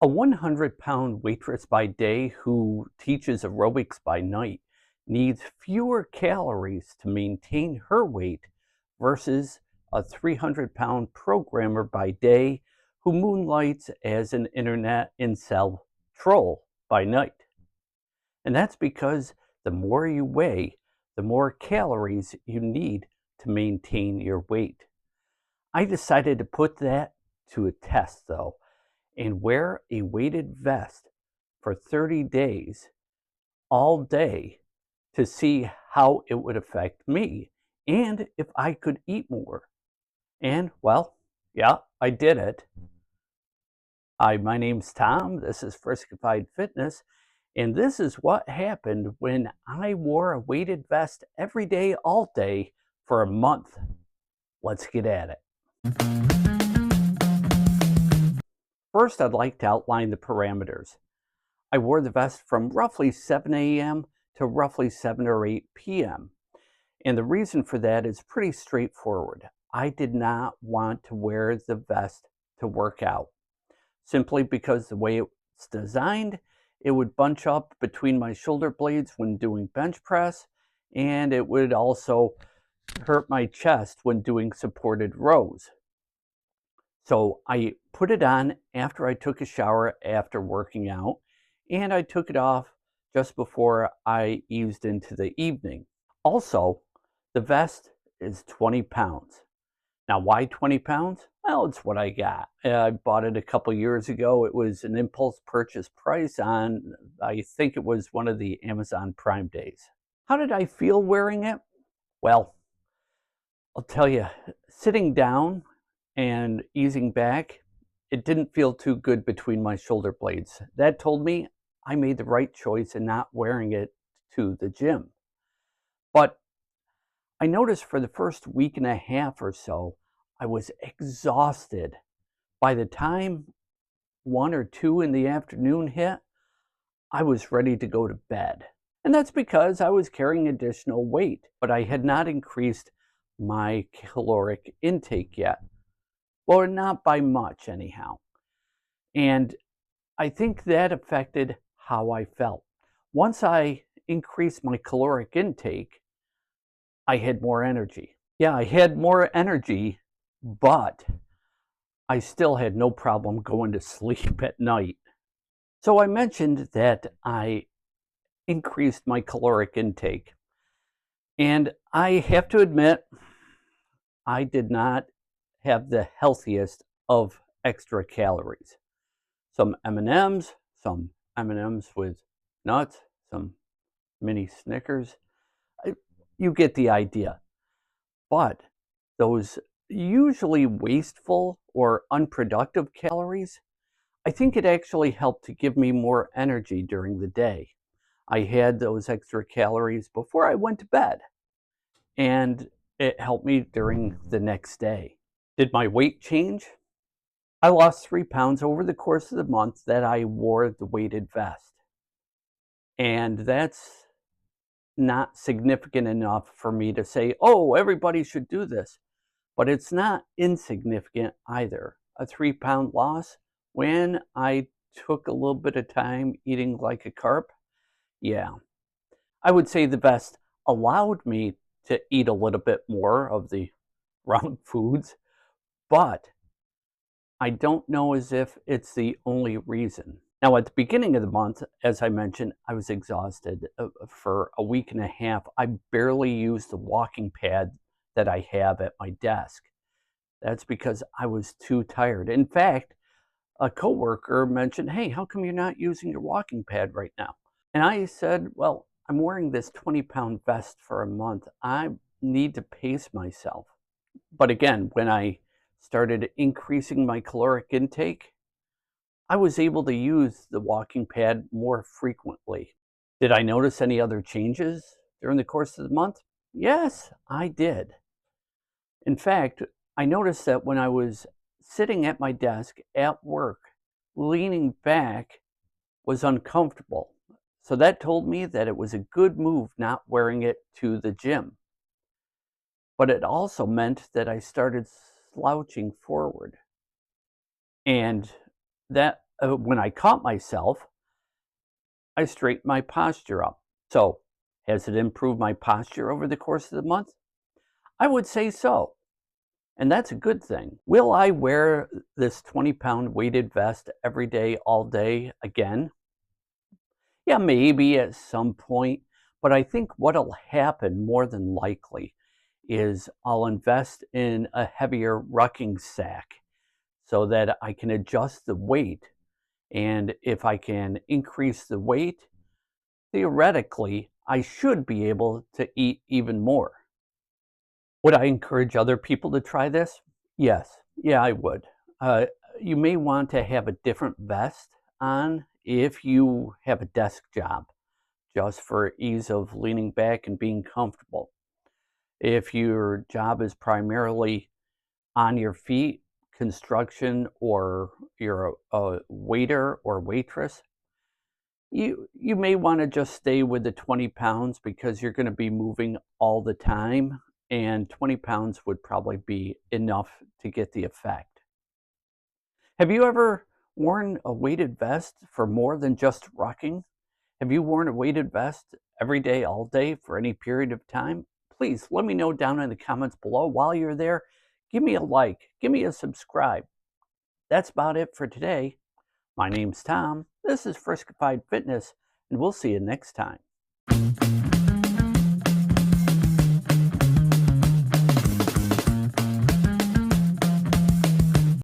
A 100-pound waitress by day who teaches aerobics by night needs fewer calories to maintain her weight versus a 300-pound programmer by day who moonlights as an internet incel troll by night. And that's because the more you weigh, the more calories you need to maintain your weight. I decided to put that to a test though and wear a weighted vest for 30 days all day to see how it would affect me and if I could eat more. And well, yeah, I did it. My name's Tom. This is Friskified Fitness. And this is what happened when I wore a weighted vest every day, all day for a month. Let's get at it. First, I'd like to outline the parameters. I wore the vest from roughly 7 a.m. to roughly 7 or 8 p.m. And the reason for that is pretty straightforward. I did not want to wear the vest to work out, simply because the way it's designed, it would bunch up between my shoulder blades when doing bench press, and it would also hurt my chest when doing supported rows. So I put it on after I took a shower after working out, and I took it off just before I eased into the evening. Also, the vest is 20 pounds. Now, why 20 pounds? Well, it's what I got. I bought it a couple years ago. It was an impulse purchase price on, I think it was one of the Amazon Prime days. How did I feel wearing it? Well, I'll tell you, sitting down and easing back, it didn't feel too good between my shoulder blades. That told me I made the right choice in not wearing it to the gym. But I noticed for the first week and a half or so, I was exhausted. By the time 1 or 2 in the afternoon hit, I was ready to go to bed. And that's because I was carrying additional weight, but I had not increased my caloric intake yet. Well, not by much anyhow. And I think that affected how I felt. Once I increased my caloric intake, I had more energy. Yeah, I had more energy, but I still had no problem going to sleep at night. So I mentioned that I increased my caloric intake. And I have to admit, I did not have the healthiest of extra calories. Some M&Ms, some M&Ms with nuts, some mini Snickers. You get the idea. But those usually wasteful or unproductive calories, I think it actually helped to give me more energy during the day. I had those extra calories before I went to bed, and it helped me during the next day. Did my weight change? I lost 3 pounds over the course of the month that I wore the weighted vest. And that's not significant enough for me to say, oh, everybody should do this. But it's not insignificant either. A 3-pound loss when I took a little bit of time eating like a carp. Yeah, I would say the vest allowed me to eat a little bit more of the wrong foods, but I don't know as if it's the only reason. Now, at the beginning of the month, as I mentioned, I was exhausted. For a week and a half, I barely used the walking pad that I have at my desk. That's because I was too tired. In fact, a coworker mentioned, hey, how come you're not using your walking pad right now? And I said, well, I'm wearing this 20-pound vest for a month. I need to pace myself. But again, when I started increasing my caloric intake, I was able to use the walking pad more frequently. Did I notice any other changes during the course of the month? Yes, I did. In fact, I noticed that when I was sitting at my desk at work, leaning back was uncomfortable. So that told me that it was a good move not wearing it to the gym. But it also meant that I started slouching forward. And that when I caught myself, I straightened my posture up. So, has it improved my posture over the course of the month? I would say so. And that's a good thing. Will I wear this 20-pound weighted vest every day, all day again? Yeah, maybe at some point. But I think what'll happen more than likely is I'll invest in a heavier rucking sack so that I can adjust the weight. And if I can increase the weight, theoretically, I should be able to eat even more. Would I encourage other people to try this? Yes. Yeah, I would. Uh, you may want to have a different vest on if you have a desk job, just for ease of leaning back and being comfortable. If your job is primarily on your feet, construction, or you're a waiter or waitress, you may want to just stay with the 20 pounds because you're going to be moving all the time, and 20 pounds would probably be enough to get the effect. Have you ever worn a weighted vest for more than just rocking? Have you worn a weighted vest every day, all day for any period of time? Please let me know down in the comments below. While you're there, give me a like, give me a subscribe. That's about it for today. My name's Tom. This is Friskified Fitness, and we'll see you next time.